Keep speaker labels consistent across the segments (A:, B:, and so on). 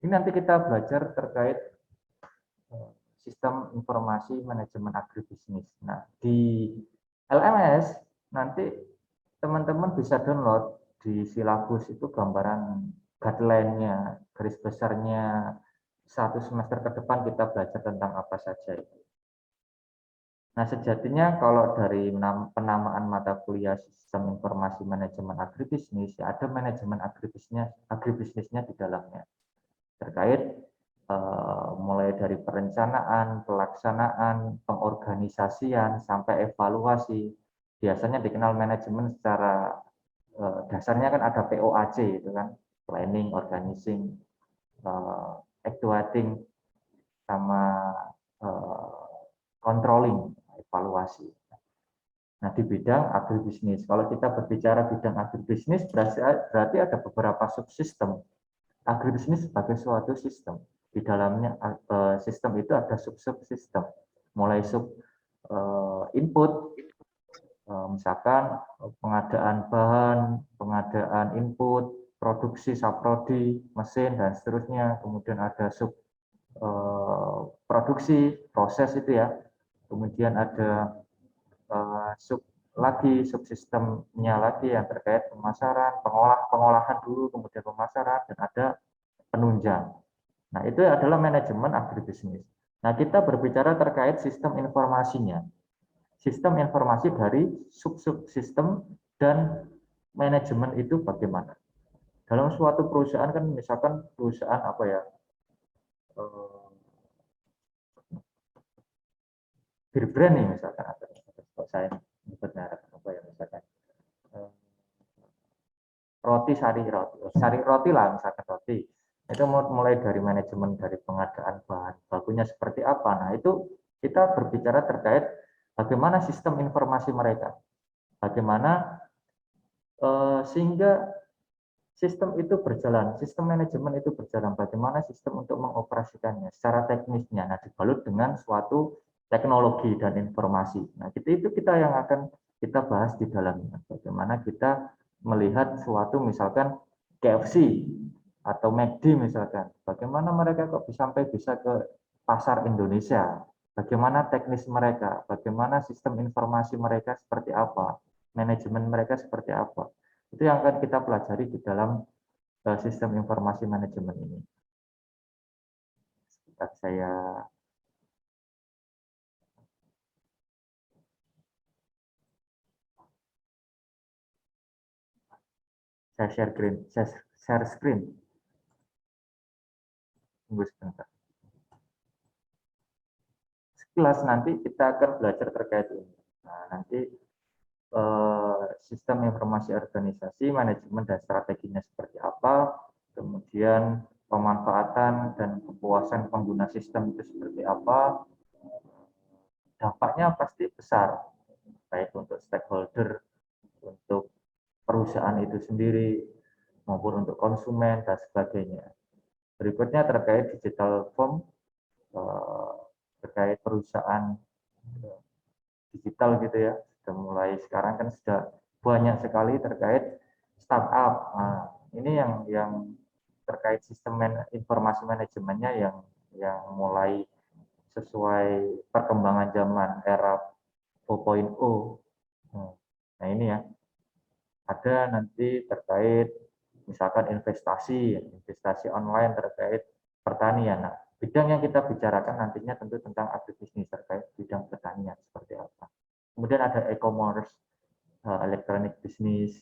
A: Ini nanti kita belajar terkait sistem informasi manajemen agribisnis. Nah, di LMS nanti teman-teman bisa download di silabus itu gambaran guideline-nya, garis besarnya satu semester ke depan kita belajar tentang apa saja itu. Nah, sejatinya kalau dari penamaan mata kuliah sistem informasi manajemen agribisnis, ya ada manajemen agribisnisnya di dalamnya. Terkait mulai dari perencanaan, pelaksanaan, pengorganisasian, sampai evaluasi. Biasanya dikenal manajemen secara dasarnya kan ada POAC itu kan, planning, organizing, actuating, sama controlling, evaluasi. Nah, di bidang agribisnis, kalau kita berbicara bidang agribisnis, berarti ada beberapa subsistem. Agribisnis sebagai suatu sistem. Di dalamnya sistem itu ada sub-subsistem. Mulai sub input, misalkan pengadaan bahan, pengadaan input, produksi, saprodi, mesin, dan seterusnya. Kemudian ada sub produksi, proses itu ya. Kemudian ada subsistemnya lagi yang terkait pemasaran, pengolahan dulu, kemudian pemasaran, dan ada penunjang. Nah, itu adalah manajemen agribisnis. Nah, kita berbicara terkait sistem informasinya. Sistem informasi dari sub-subsistem dan manajemen itu bagaimana? Dalam suatu perusahaan kan misalkan perusahaan apa ya, bir brand nih misalkan, atau saya nyebutnya apa ya, misalkan roti sari roti lah misalkan roti. Itu mulai dari manajemen, dari pengadaan bahan bakunya seperti apa. Nah, itu kita berbicara terkait bagaimana sistem informasi mereka. Bagaimana sehingga sistem itu berjalan, sistem manajemen itu berjalan, bagaimana sistem untuk mengoperasikannya secara teknisnya. Nah, dibalut dengan suatu teknologi dan informasi. Nah, itu kita yang akan kita bahas di dalamnya. Bagaimana kita melihat suatu misalkan KFC atau McD misalkan, bagaimana mereka kok sampai bisa ke pasar Indonesia, bagaimana teknis mereka, bagaimana sistem informasi mereka seperti apa, manajemen mereka seperti apa. Itu yang akan kita pelajari di dalam sistem informasi manajemen ini. Sebentar saya share screen. Tunggu sebentar. Sekilas nanti kita akan belajar terkait ini. Nah, nanti sistem informasi organisasi, manajemen dan strateginya seperti apa, kemudian pemanfaatan dan kepuasan pengguna sistem itu seperti apa, dampaknya pasti besar, baik untuk stakeholder, untuk perusahaan itu sendiri, maupun untuk konsumen dan sebagainya. Berikutnya terkait digital form, terkait perusahaan digital gitu ya, sudah mulai sekarang kan sudah banyak sekali terkait startup. Nah, ini yang terkait sistem informasi manajemennya yang mulai sesuai perkembangan zaman era 4.0. Nah, ini ya. Ada nanti terkait misalkan investasi online terkait pertanian. Nah, bidang yang kita bicarakan nantinya tentu tentang agribisnis terkait bidang pertanian seperti apa. Kemudian ada e-commerce, electronic business,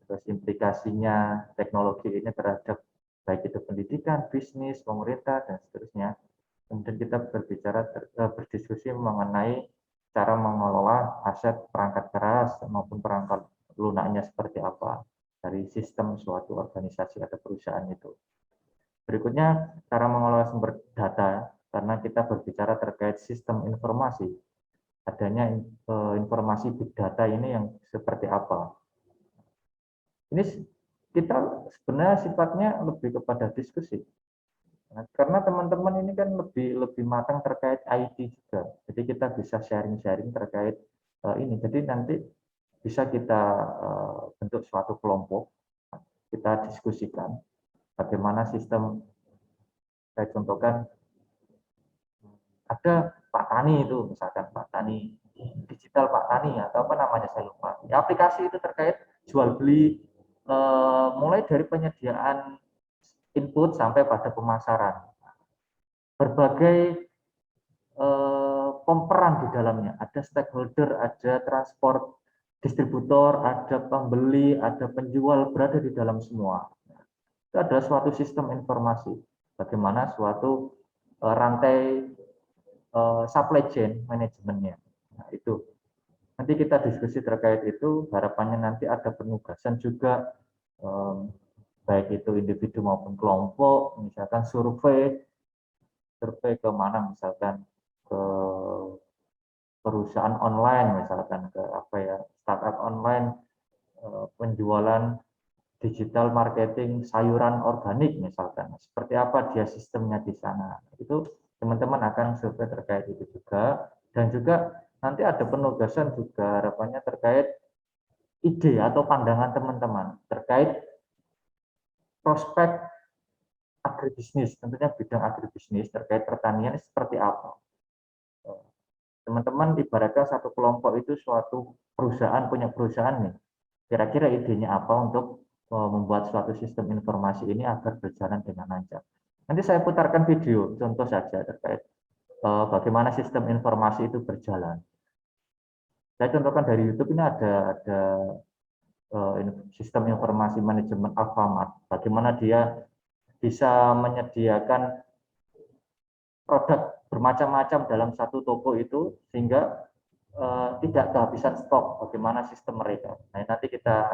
A: terus implikasinya teknologi ini terhadap baik itu pendidikan, bisnis, pemerintah, dan seterusnya. Kemudian kita berdiskusi mengenai cara mengelola aset perangkat keras maupun perangkat lunaknya seperti apa dari sistem suatu organisasi atau perusahaan itu. Berikutnya, cara mengelola sumber data, karena kita berbicara terkait sistem informasi. Adanya informasi big data ini yang seperti apa. Ini kita sebenarnya sifatnya lebih kepada diskusi. Nah, karena teman-teman ini kan lebih matang terkait IT juga. Jadi kita bisa sharing-sharing terkait ini. Jadi nanti bisa kita bentuk suatu kelompok, kita diskusikan bagaimana sistem Saya contohkan, ada Pak Tani itu, misalkan Pak Tani, digital Pak Tani atau apa namanya saya lupa. Ya, aplikasi itu terkait jual beli, mulai dari penyediaan input sampai pada pemasaran. Berbagai pemeran di dalamnya, ada stakeholder, ada transport, distributor, ada pembeli, ada penjual, berada di dalam semua. Itu adalah suatu sistem informasi, bagaimana suatu rantai supply chain manajemennya. Nah, itu nanti kita diskusi terkait itu, harapannya nanti ada penugasan juga, baik itu individu maupun kelompok, misalkan survei ke mana, misalkan ke perusahaan online, misalkan ke apa ya, startup online, penjualan digital marketing sayuran organik misalkan, seperti apa dia sistemnya di sana. Itu teman-teman akan survei terkait itu juga, dan juga nanti ada penugasan juga harapannya terkait ide atau pandangan teman-teman terkait prospek agribisnis, tentunya bidang agribisnis terkait pertanian seperti apa. Teman-teman ibaratkan satu kelompok itu suatu perusahaan, punya perusahaan nih, kira-kira idenya apa untuk membuat suatu sistem informasi ini agar berjalan dengan lancar. Nanti saya putarkan video contoh saja terkait bagaimana sistem informasi itu berjalan. Saya contohkan dari YouTube, ini ada sistem informasi manajemen Alfamart, bagaimana dia bisa menyediakan produk bermacam-macam dalam satu toko itu sehingga tidak kehabisan stok, bagaimana sistem mereka. Nah, nanti kita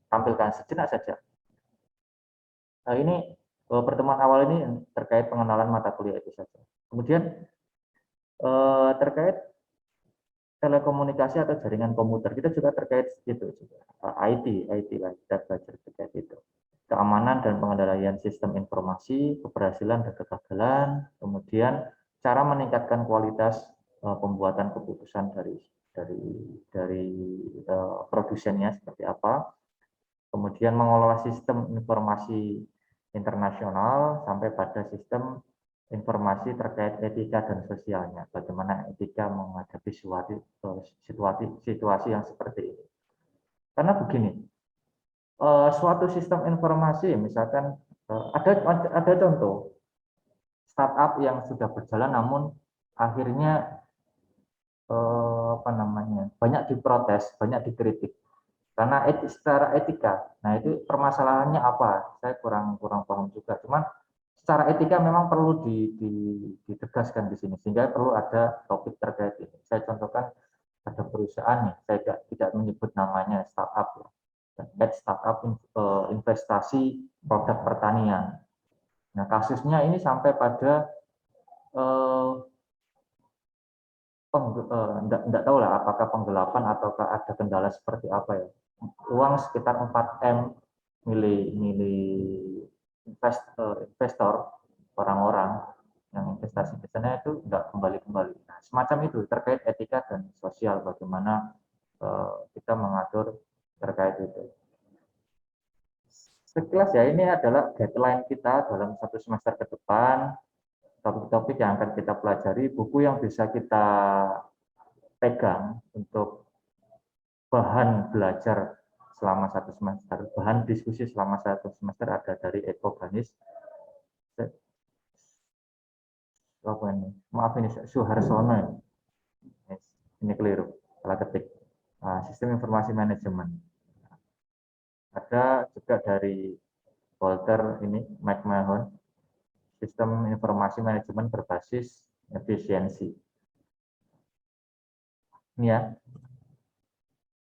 A: tampilkan sejenak saja. Nah, ini pertemuan awal ini terkait pengenalan mata kuliah itu saja. Kemudian terkait telekomunikasi atau jaringan komuter, kita juga terkait itu juga. IT lah, kita belajar terkait itu. Keamanan dan pengendalian sistem informasi, keberhasilan dan kegagalan, kemudian cara meningkatkan kualitas pembuatan keputusan dari produsennya seperti apa, kemudian mengelola sistem informasi internasional sampai pada sistem informasi terkait etika dan sosialnya, bagaimana etika menghadapi situasi yang seperti ini. Karena begini, suatu sistem informasi, misalkan ada contoh startup yang sudah berjalan namun akhirnya apa namanya, banyak diprotes, banyak dikritik karena secara etika. Nah, itu permasalahannya apa? Saya kurang paham juga. Cuman secara etika memang perlu ditegaskan di sini sehingga perlu ada topik terkait ini. Saya contohkan ada perusahaan nih, saya tidak menyebut namanya, startup ya. Terkait startup investasi produk pertanian. Nah, kasusnya ini sampai pada enggak tahu lah apakah penggelapan ataukah ada kendala seperti apa ya. Uang sekitar 4M milik investor, orang-orang yang investasi di sana itu enggak kembali. Nah, semacam itu terkait etika dan sosial, bagaimana kita mengatur terkait itu. Sekilas ya, ini adalah deadline kita dalam satu semester ke depan, topik-topik yang akan kita pelajari, buku yang bisa kita pegang untuk bahan belajar selama satu semester, bahan diskusi selama satu semester ada dari Eko Ganis, apa ini? Maaf ini Suharsono, ini keliru, salah ketik. Nah, sistem informasi manajemen. Ada juga dari Walter ini, McMahon, sistem informasi manajemen berbasis efisiensi. Ini ya.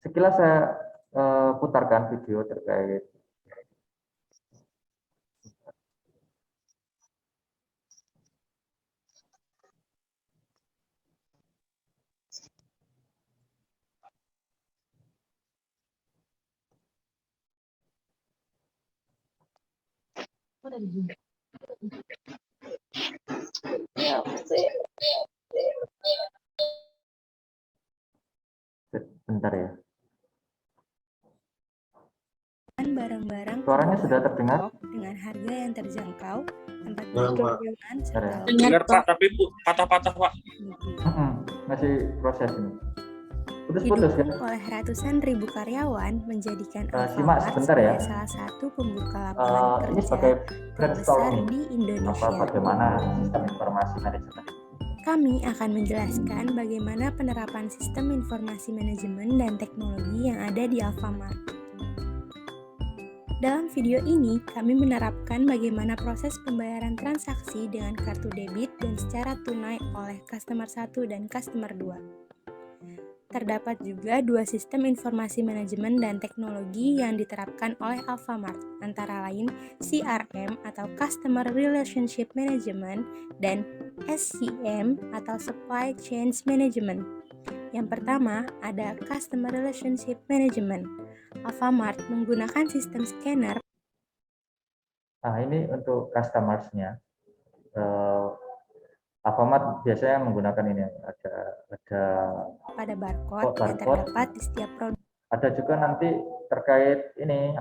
A: Sekilas saya putarkan video terkait bentar ya.
B: Barang-barang
A: Suaranya sudah terdengar?
B: dengan dengan harga yang terjangkau, tempat duduk nyaman, serta
C: dengar Pak, tapi patah-patah Pak.
A: Masih proses ini. Putus-putus kan?
B: Didukung oleh ratusan ribu karyawan, menjadikan
A: Simak
B: Alfamart
A: sebentar ya.
B: sebagai salah satu pembuka lapangan
A: Ini
B: kerja
A: sebagai
B: terbesar
A: brainstorming
B: di Indonesia.
A: bagaimana sistem informasi manajemen.
B: Kami akan menjelaskan bagaimana penerapan sistem informasi manajemen dan teknologi yang ada di Alfamart. Dalam video ini, kami menerapkan bagaimana proses pembayaran transaksi dengan kartu debit dan secara tunai oleh customer 1 dan customer 2. Terdapat juga dua sistem informasi manajemen dan teknologi yang diterapkan oleh Alfamart, antara lain CRM atau Customer Relationship Management dan SCM atau Supply Chain Management. Yang pertama ada Customer Relationship Management. Alfamart menggunakan sistem scanner.
A: Nah, ini untuk customers-nya. Alfamart biasanya menggunakan ini, ada
B: pada barcode yang terdapat di setiap produk.
A: Ada juga nanti terkait ini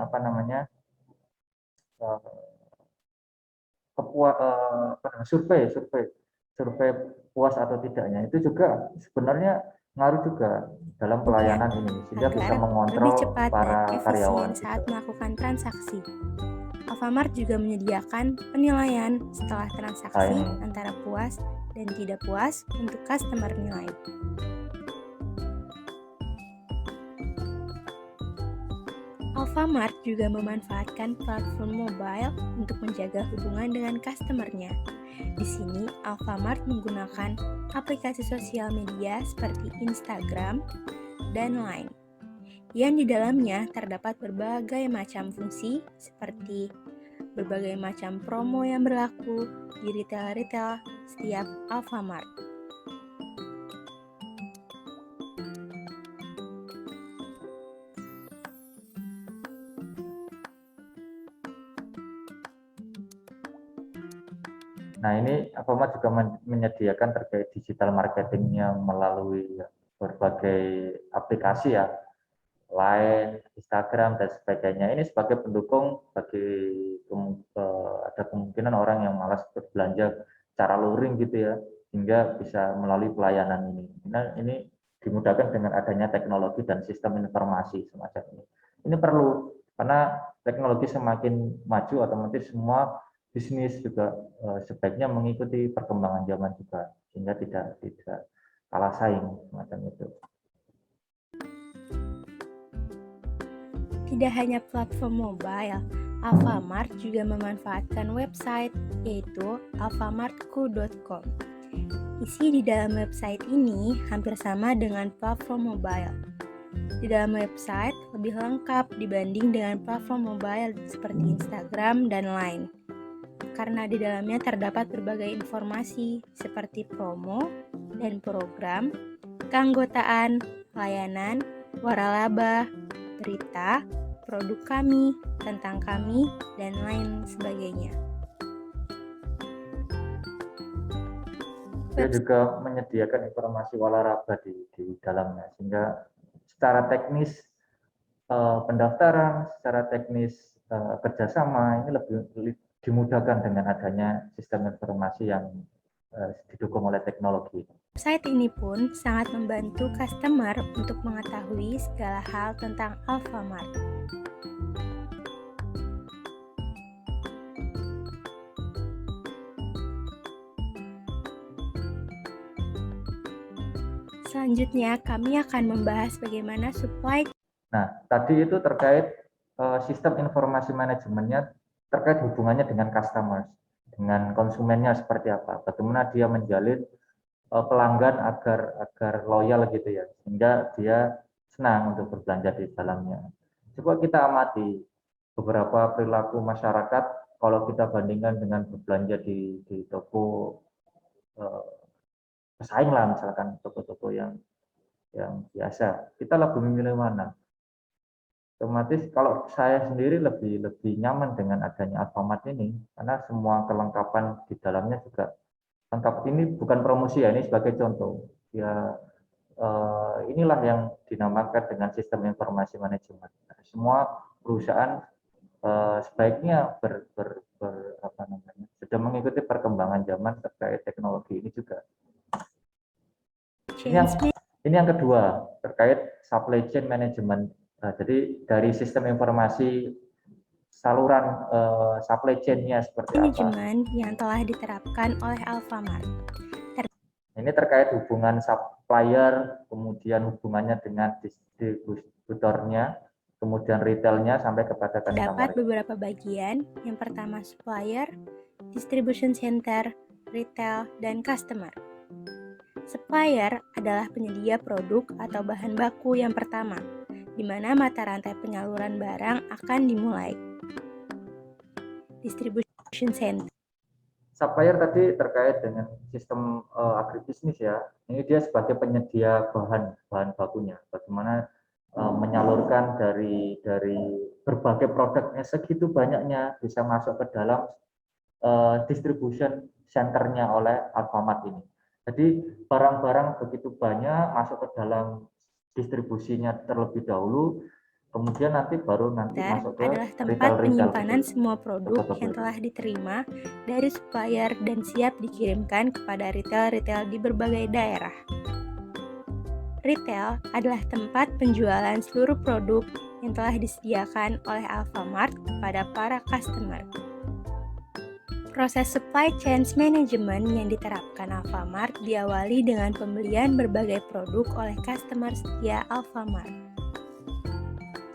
A: survei puas atau tidaknya, itu juga sebenarnya ngaruh juga dalam pelayanan ini, sehingga bisa mengontrol
B: lebih cepat
A: para
B: dan
A: karyawan
B: efisien saat melakukan transaksi. Alfamart juga menyediakan penilaian setelah transaksi antara puas dan tidak puas untuk customer nilai. Alfamart juga memanfaatkan platform mobile untuk menjaga hubungan dengan customer-nya. Di sini, Alfamart menggunakan aplikasi sosial media seperti Instagram dan Line, yang di dalamnya terdapat berbagai macam fungsi seperti berbagai macam promo yang berlaku di retail-retail setiap Alfamart.
A: Nah, ini Alfamart juga menyediakan terkait digital marketingnya melalui berbagai aplikasi ya, Line, Instagram, dan sebagainya. Ini sebagai pendukung bagi ada kemungkinan orang yang malas berbelanja secara luring gitu ya, sehingga bisa melalui pelayanan ini. Nah, ini dimudahkan dengan adanya teknologi dan sistem informasi semacam ini. Ini perlu, karena teknologi semakin maju, otomatis semua bisnis juga sebaiknya mengikuti perkembangan zaman juga, sehingga tidak kalah saing semacam itu.
B: Tidak hanya platform mobile, Alfamart juga memanfaatkan website, yaitu alfamartku.com. Isi di dalam website ini hampir sama dengan platform mobile. Di dalam website lebih lengkap dibanding dengan platform mobile seperti Instagram dan Line, karena di dalamnya terdapat berbagai informasi seperti promo dan program, keanggotaan, layanan, waralaba, berita, produk kami, tentang kami, dan lain sebagainya.
A: Dia juga menyediakan informasi waralaba di dalamnya, sehingga secara teknis pendaftaran, secara teknis kerjasama ini lebih dimudahkan dengan adanya sistem informasi yang didukung oleh teknologi.
B: Website ini pun sangat membantu customer untuk mengetahui segala hal tentang Alfamart. Selanjutnya, kami akan membahas bagaimana supply.
A: Nah, tadi itu terkait sistem informasi manajemennya, terkait hubungannya dengan customers, dengan konsumennya seperti apa, bagaimana dia menjalin pelanggan agar loyal gitu ya, sehingga dia senang untuk berbelanja di dalamnya. Coba kita amati beberapa perilaku masyarakat kalau kita bandingkan dengan berbelanja di toko pesaing lah, misalkan toko-toko yang biasa, kita lebih memilih mana? Otomatis kalau saya sendiri lebih nyaman dengan adanya Alfamart ini, karena semua kelengkapan di dalamnya juga lengkap. Ini bukan promosi ya, ini sebagai contoh. Ya, inilah yang dinamakan dengan sistem informasi manajemen. Semua perusahaan sebaiknya sudah mengikuti perkembangan zaman terkait teknologi ini juga. Ini yang kedua terkait supply chain management. Jadi dari sistem informasi saluran supply chain-nya seperti apa?
B: Manajemen yang telah diterapkan oleh Alfamart.
A: Ini terkait hubungan supplier, kemudian hubungannya dengan distributornya, kemudian retailnya sampai kepada customer.
B: Dapat beberapa bagian. Yang pertama supplier, distribution center, retail, dan customer. Supplier adalah penyedia produk atau bahan baku yang pertama, di mana mata rantai penyaluran barang akan dimulai. Distribution center.
A: Supplier tadi terkait dengan sistem agribisnis ya. Ini dia sebagai penyedia bahan bakunya. Bagaimana menyalurkan dari berbagai produknya segitu banyaknya bisa masuk ke dalam distribution centernya oleh Alfamart ini. Jadi barang-barang begitu banyak masuk ke dalam distribusinya terlebih dahulu, kemudian nanti masuk ke
B: adalah tempat penyimpanan semua produk yang telah diterima dari supplier dan siap dikirimkan kepada retail-retail di berbagai daerah. Retail adalah tempat penjualan seluruh produk yang telah disediakan oleh Alfamart kepada para customer. Proses supply chain management yang diterapkan Alfamart diawali dengan pembelian berbagai produk oleh customer setia Alfamart.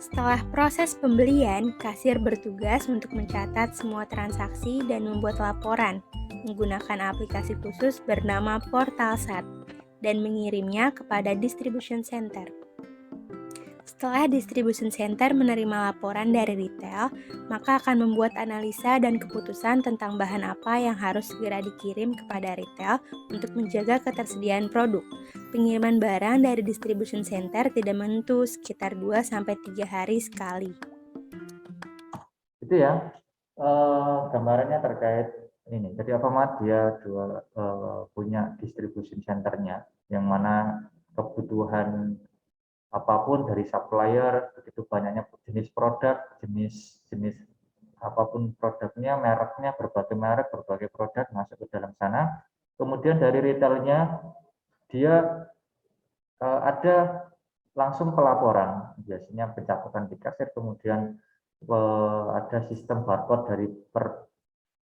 B: Setelah proses pembelian, kasir bertugas untuk mencatat semua transaksi dan membuat laporan menggunakan aplikasi khusus bernama Portalsat dan mengirimnya kepada distribution center. Setelah distribution center menerima laporan dari retail, maka akan membuat analisa dan keputusan tentang bahan apa yang harus segera dikirim kepada retail untuk menjaga ketersediaan produk. Pengiriman barang dari distribution center tidak menentu, sekitar 2-3 hari sekali.
A: Itu ya, gambarannya terkait ini. Jadi Alfamart dia punya distribution centernya, yang mana kebutuhan apapun dari supplier, begitu banyaknya jenis produk, jenis apapun produknya, mereknya, berbagai merek, berbagai produk masuk ke dalam sana. Kemudian dari retailnya, dia ada langsung pelaporan, biasanya pencatatan di kasir, kemudian ada sistem barcode dari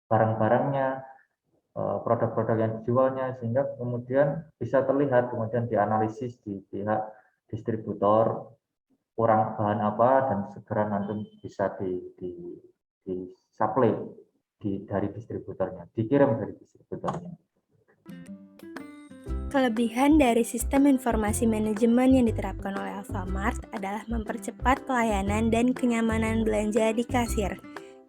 A: barang-barangnya, produk-produk yang dijualnya, sehingga kemudian bisa terlihat, kemudian dianalisis di pihak distributor kurang bahan apa dan segera nanti bisa di supply dari distributornya, dikirim dari distributornya.
B: Kelebihan dari sistem informasi manajemen yang diterapkan oleh Alfamart adalah mempercepat pelayanan dan kenyamanan belanja di kasir,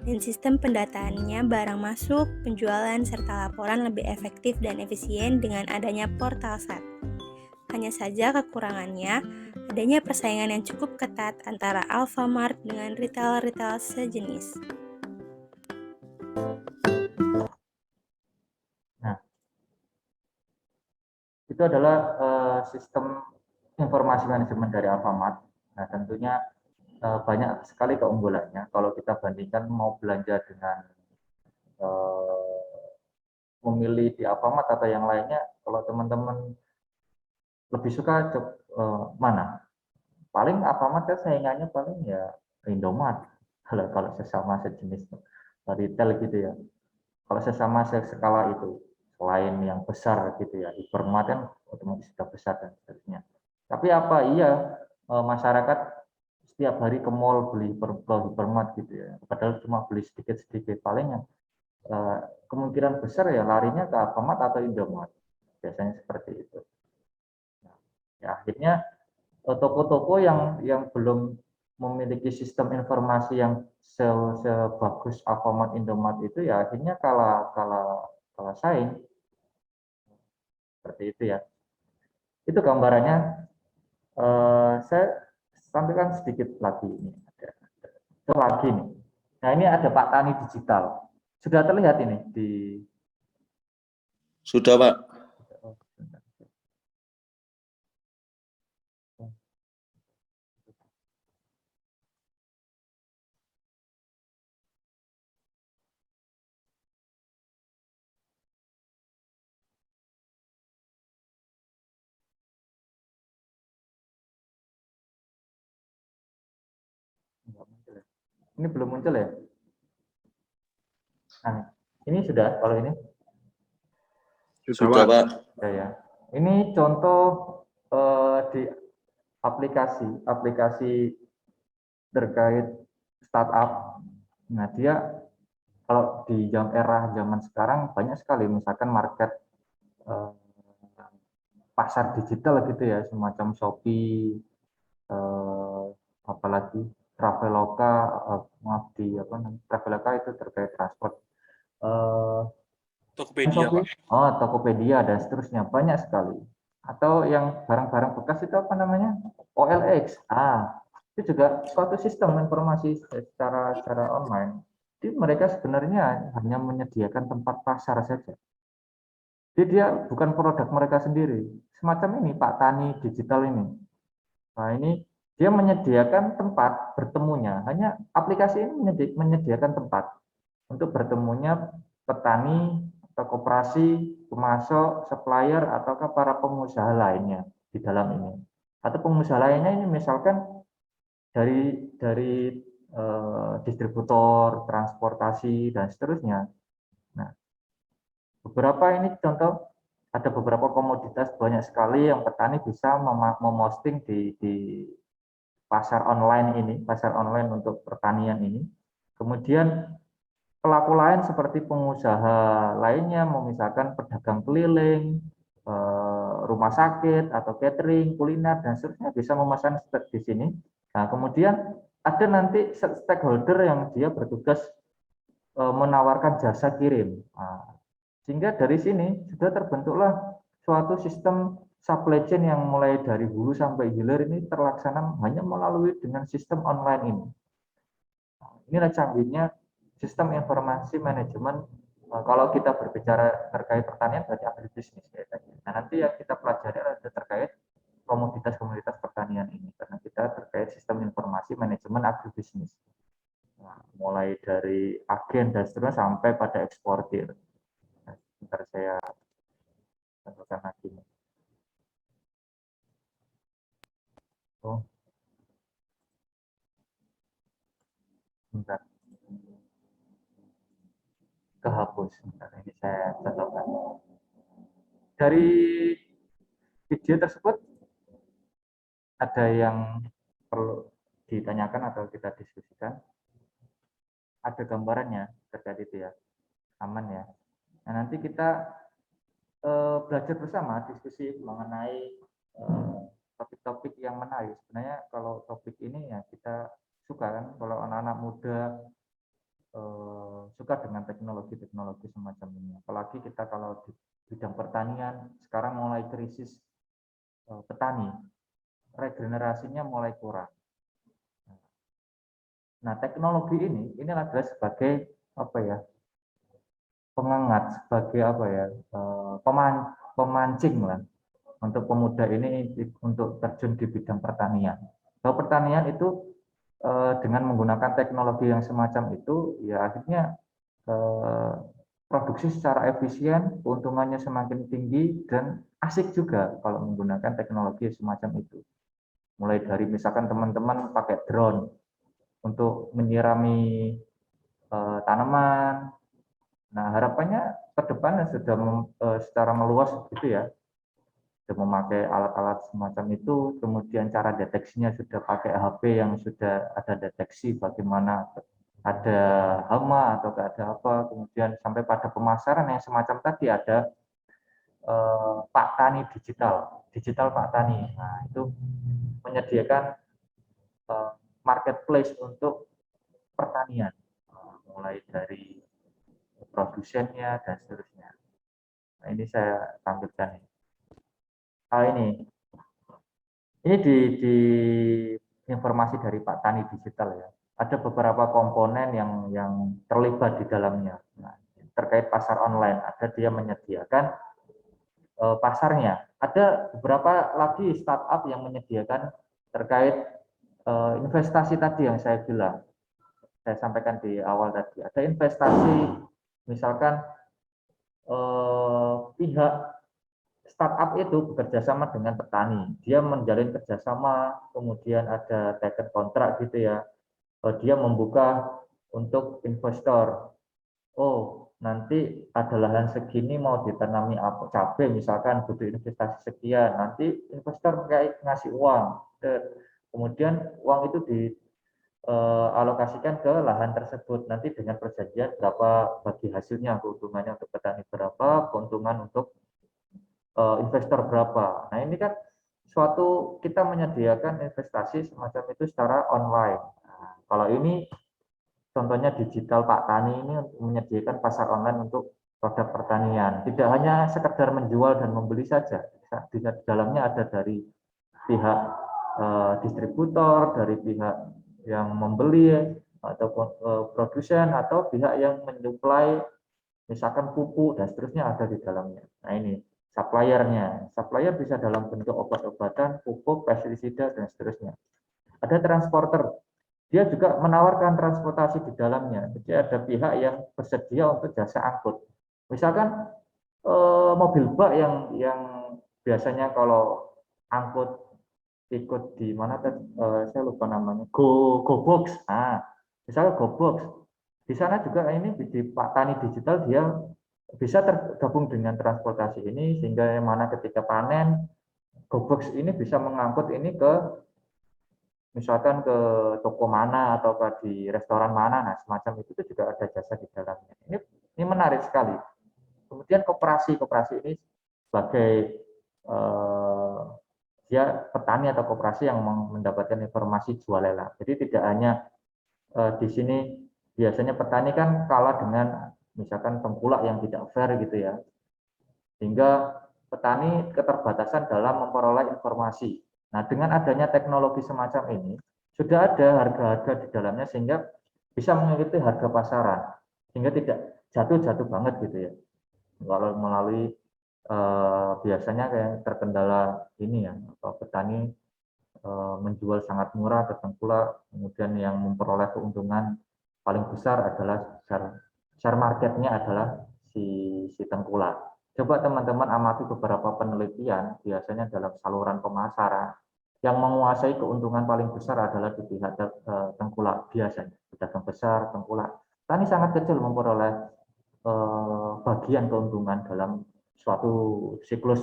B: dan sistem pendataannya barang masuk, penjualan, serta laporan lebih efektif dan efisien dengan adanya Portalsat. Hanya saja kekurangannya, adanya persaingan yang cukup ketat antara Alfamart dengan retail-retail sejenis.
A: Nah, itu adalah sistem informasi manajemen dari Alfamart. Nah, tentunya banyak sekali keunggulannya. Kalau kita bandingkan mau belanja dengan memilih di Alfamart atau yang lainnya, kalau teman-teman lebih suka mana? Paling Alfamart ya saingannya paling ya Indomart. Kalau sesama sejenis retail gitu ya. Kalau sesama skala itu, selain yang besar gitu ya, Hypermart kan otomatis sudah besar dan seterusnya. Tapi apa iya masyarakat setiap hari ke mall beli ke Hypermart gitu ya, padahal cuma beli sedikit-sedikit, paling yang kemungkinan besar ya larinya ke Alfamart atau Indomart, biasanya seperti itu. Nah, ya akhirnya toko-toko yang belum memiliki sistem informasi yang sebagus Alfamart, Indomart itu ya akhirnya kalah saing, seperti itu ya. Itu gambarannya. Saya sampaikan sedikit lagi ini. Itu lagi nih. Nah, ini ada Pak Tani Digital. Sudah terlihat ini di.
C: Sudah, Pak.
A: Ini belum muncul ya? Nah, ini sudah kalau ini
C: Sudah, Pak.
A: ya. Ini contoh di aplikasi terkait startup. Nah, dia kalau di era zaman sekarang banyak sekali, misalkan market eh, pasar digital gitu ya, semacam Shopee, eh, apalagi Traveloka, maaf di apa namanya, Traveloka itu terkait transport. Eh,
C: Tokopedia,
A: Shopee,
C: Pak.
A: oh Tokopedia dan seterusnya banyak sekali. Atau yang barang-barang bekas itu apa namanya? OLX. Itu juga suatu sistem informasi secara online. Jadi mereka sebenarnya hanya menyediakan tempat pasar saja. Jadi dia bukan produk mereka sendiri. Semacam ini Pak Tani Digital ini. Nah ini dia menyediakan tempat bertemunya. Hanya aplikasi ini menyediakan tempat untuk bertemunya petani atau koperasi, pemasok, supplier, ataukah para pengusaha lainnya di dalam ini. Atau pengusaha lainnya ini misalkan dari distributor, transportasi, dan seterusnya. Nah, beberapa ini contoh, ada beberapa komoditas banyak sekali yang petani bisa memosting di pasar online untuk pertanian ini. Kemudian pelaku lain seperti pengusaha lainnya, misalkan pedagang keliling, rumah sakit atau catering, kuliner dan seterusnya bisa memesan di sini. Nah, kemudian ada nanti stakeholder yang dia bertugas menawarkan jasa kirim. Nah, sehingga dari sini sudah terbentuklah suatu sistem supply chain yang mulai dari hulu sampai hilir ini terlaksana hanya melalui dengan sistem online ini. Inilah canggihnya sistem informasi manajemen. Kalau kita berbicara terkait pertanian berarti agribisnis kayaknya. Nah, nanti yang kita pelajari adalah terkait komoditas-komoditas pertanian ini karena kita terkait sistem informasi manajemen agribisnis. Nah, mulai dari agen dan seterusnya sampai pada eksportir. Nah, sebentar saya tentukan lagi. Oh, bentar. Kehapus. Bentar, ini saya contohkan. Dari video tersebut ada yang perlu ditanyakan atau kita diskusikan? Ada gambarannya terkait itu ya, aman ya. Nah, nanti kita belajar bersama diskusi mengenai topik-topik yang menarik. Sebenarnya kalau topik ini ya kita suka kan, kalau anak-anak muda suka dengan teknologi-teknologi semacam ini. Apalagi kita kalau di bidang pertanian sekarang mulai krisis petani, regenerasinya mulai kurang. Nah, teknologi ini adalah sebagai apa ya? Pengangat, sebagai apa ya? Pemancing lah untuk pemuda ini untuk terjun di bidang pertanian. Kalau pertanian itu dengan menggunakan teknologi yang semacam itu, ya akhirnya produksi secara efisien, keuntungannya semakin tinggi dan asik juga kalau menggunakan teknologi semacam itu. Mulai dari misalkan teman-teman pakai drone untuk menyirami tanaman. Nah, harapannya ke depan sudah secara meluas gitu ya, sudah memakai alat-alat semacam itu, kemudian cara deteksinya sudah pakai HP yang sudah ada deteksi bagaimana ada hama atau ada apa, kemudian sampai pada pemasaran yang semacam tadi ada Pak Tani digital Pak Tani. Nah, itu menyediakan marketplace untuk pertanian, mulai dari produsennya dan seterusnya. Nah, ini saya tampilkan. Ini di informasi dari Pak Tani Digital ya. Ada beberapa komponen yang terlibat di dalamnya. Nah, terkait pasar online, ada dia menyediakan pasarnya. Ada beberapa lagi startup yang menyediakan terkait investasi tadi yang saya bilang. Saya sampaikan di awal tadi. Ada investasi, misalkan pihak startup itu bekerja sama dengan petani. Dia menjalin kerjasama, kemudian ada taken kontrak gitu ya. dia membuka untuk investor. Oh, nanti ada lahan segini mau ditanami apa cabai misalkan butuh investasi sekian, nanti investor kayak ngasih uang. Kemudian uang itu dialokasikan ke lahan tersebut nanti dengan perjanjian berapa bagi hasilnya, keuntungannya untuk petani berapa, keuntungan untuk investor berapa. Nah, ini kan suatu kita menyediakan investasi semacam itu secara online. Nah, kalau ini contohnya digital Pak Tani ini menyediakan pasar online untuk produk pertanian. Tidak hanya sekedar menjual dan membeli saja. Di dalamnya ada dari pihak distributor, dari pihak yang membeli ataupun produsen atau pihak yang menyuplai misalkan pupuk dan seterusnya ada di dalamnya. Nah, ini suppliernya. Supplier bisa dalam bentuk obat-obatan, pupuk, pestisida dan seterusnya. Ada transporter. Dia juga menawarkan transportasi di dalamnya. Jadi ada pihak yang bersedia untuk jasa angkut. Misalkan mobil bak yang biasanya kalau angkut ikut di mana saya lupa namanya, GoBox. Nah, misalnya GoBox. Di sana juga ini di Pak Tani Digital dia bisa tergabung dengan transportasi ini sehingga yang mana ketika panen GoBox ini bisa mengangkut ini ke misalkan ke toko mana atau di restoran mana, nah semacam itu juga ada jasa di dalamnya. Ini menarik sekali. Kemudian koperasi ini sebagai dia petani atau koperasi yang mendapatkan informasi jual lelang. Jadi tidak hanya di sini biasanya petani kan kalah dengan misalkan tengkulak yang tidak fair gitu ya, sehingga petani keterbatasan dalam memperoleh informasi. Nah, dengan adanya teknologi semacam ini, sudah ada harga-harga di dalamnya sehingga bisa mengikuti harga pasaran, sehingga tidak jatuh-jatuh banget gitu ya. Kalau melalui biasanya kayak terkendala ini ya, petani menjual sangat murah ke tengkulak, kemudian yang memperoleh keuntungan paling besar adalah share marketnya adalah si tengkulak. Coba teman-teman amati beberapa penelitian, biasanya dalam saluran pemasaran, yang menguasai keuntungan paling besar adalah di pihak tengkulak biasanya. Pedagang besar, tengkulak. Tani sangat kecil memperoleh bagian keuntungan dalam suatu siklus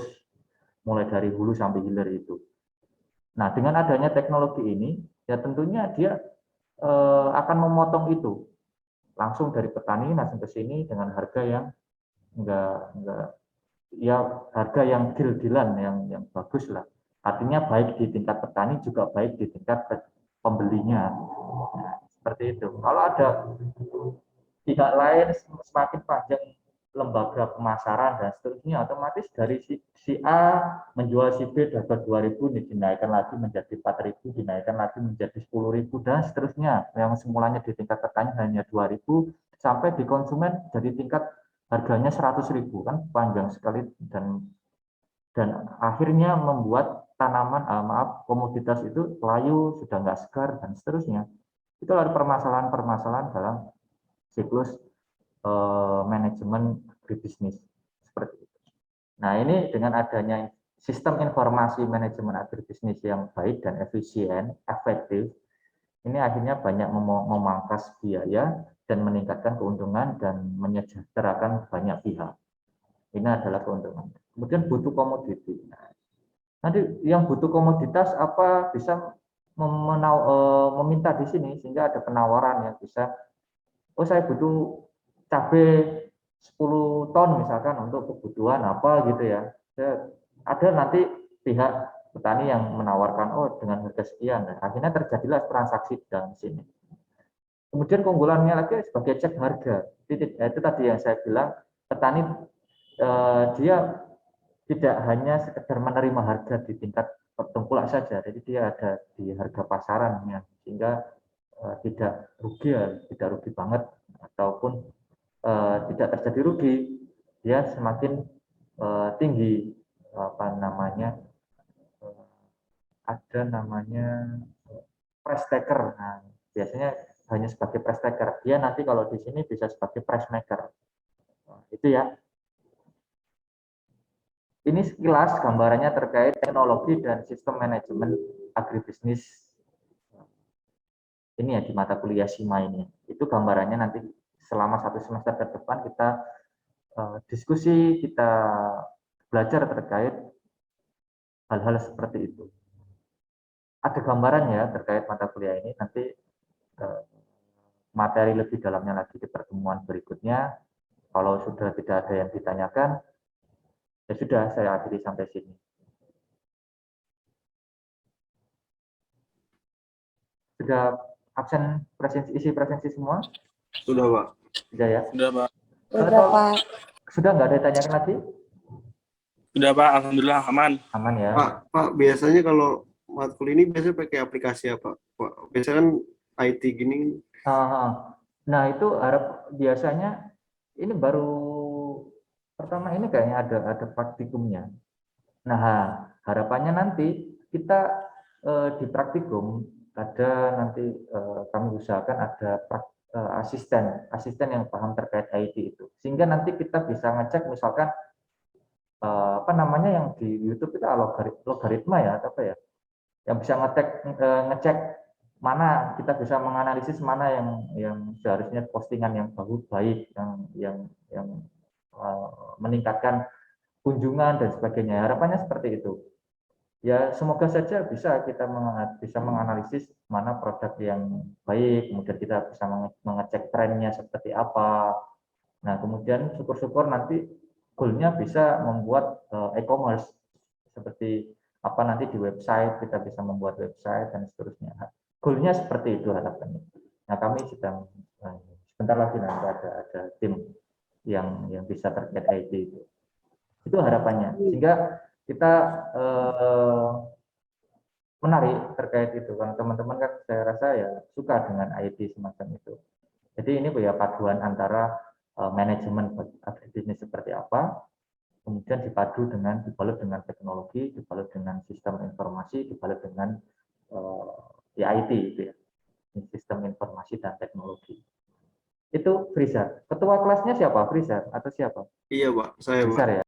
A: mulai dari hulu sampai hilir itu. Nah, dengan adanya teknologi ini, ya tentunya dia akan memotong itu langsung dari petani langsung ke sini dengan harga yang enggak ya harga yang deal-dealan yang bagus lah. Artinya baik di tingkat petani juga baik di tingkat pembelinya. Nah, seperti itu. Kalau ada pihak lain semakin panjang lembaga pemasaran dan seterusnya, otomatis dari si A menjual si B dapat 2.000 dinaikkan lagi menjadi 4.000, dinaikkan lagi menjadi 10.000 dan seterusnya. Yang semulanya di tingkat petani hanya 2.000 sampai di konsumen jadi tingkat harganya 100.000, kan panjang sekali dan akhirnya membuat tanaman komoditas itu layu, sudah nggak segar dan seterusnya. Itu ada permasalahan-permasalahan dalam siklus manajemen agribisnis seperti itu. Nah, ini dengan adanya sistem informasi manajemen agribisnis yang baik dan efisien, efektif, ini akhirnya banyak memangkas biaya dan meningkatkan keuntungan dan menyejahterakan banyak pihak. Ini adalah keuntungan. Kemudian butuh komoditi. Nah, nanti yang butuh komoditas apa bisa meminta di sini sehingga ada penawaran yang bisa, oh saya butuh cabai 10 ton misalkan untuk kebutuhan apa gitu ya. Ada nanti pihak petani yang menawarkan, oh dengan harga sekian. Nah, akhirnya terjadilah transaksi dalam sini. Kemudian keunggulannya lagi sebagai cek harga. Itu tadi yang saya bilang, petani dia tidak hanya sekedar menerima harga di tingkat tengkulak saja, jadi dia ada di harga pasarannya, sehingga tidak rugi banget ataupun tidak terjadi rugi, dia semakin tinggi apa namanya ada namanya price taker. Nah, biasanya hanya sebagai price taker. Dia nanti kalau di sini bisa sebagai price maker. Nah, itu ya. Ini sekilas gambarannya terkait teknologi dan sistem manajemen agribisnis. ini ya di mata kuliah SIMA ini. Itu gambarannya nanti selama 1 semester ke depan kita diskusi, kita belajar terkait hal-hal seperti itu. Ada gambaran ya terkait mata kuliah ini, nanti materi lebih dalamnya lagi di pertemuan berikutnya. Kalau sudah tidak ada yang ditanyakan, ya sudah, saya akhiri sampai sini. Sudah absen isi presensi semua?
D: Sudah, Pak.
A: Sudah ya?
C: Sudah, Pak.
B: Udah, Pak.
A: Sudah nggak ada yang ditanyakan lagi?
C: Sudah, Pak. Alhamdulillah aman.
A: Aman ya?
D: Pak, biasanya kalau matkul ini biasanya pakai aplikasi apa, Pak? Biasanya kan IT gini.
A: Nah, itu biasanya ini baru pertama ini kayaknya ada praktikumnya. Nah, harapannya nanti kita di praktikum nanti kami usahakan ada asisten yang paham terkait IT itu, sehingga nanti kita bisa ngecek misalkan apa namanya yang di YouTube itu logaritma ya, atau apa ya, yang bisa ngecek mana kita bisa menganalisis mana yang seharusnya postingan yang baik, yang meningkatkan kunjungan dan sebagainya. Harapannya seperti itu. Ya, semoga saja bisa kita bisa menganalisis mana produk yang baik, kemudian kita bisa mengecek trennya seperti apa. Nah, kemudian syukur-syukur nanti goal-nya bisa membuat e-commerce, seperti apa nanti di website, kita bisa membuat website dan seterusnya. Goal-nya seperti itu harapannya. Nah, kami sedang sebentar lagi nanti ada tim yang bisa terkait IT itu. Itu harapannya. Sehingga kita menarik terkait itu, karena teman-teman kan saya rasa ya suka dengan IT semacam itu. Jadi ini ya paduan antara manajemen agribisnis seperti apa, kemudian dibalut dengan teknologi, dibalut dengan sistem informasi, dibalut dengan IT itu ya, sistem informasi dan teknologi. Itu Frizar. Ketua kelasnya siapa? Frizar atau siapa?
D: Iya, Pak. Saya, Pak.
A: Frizar ya.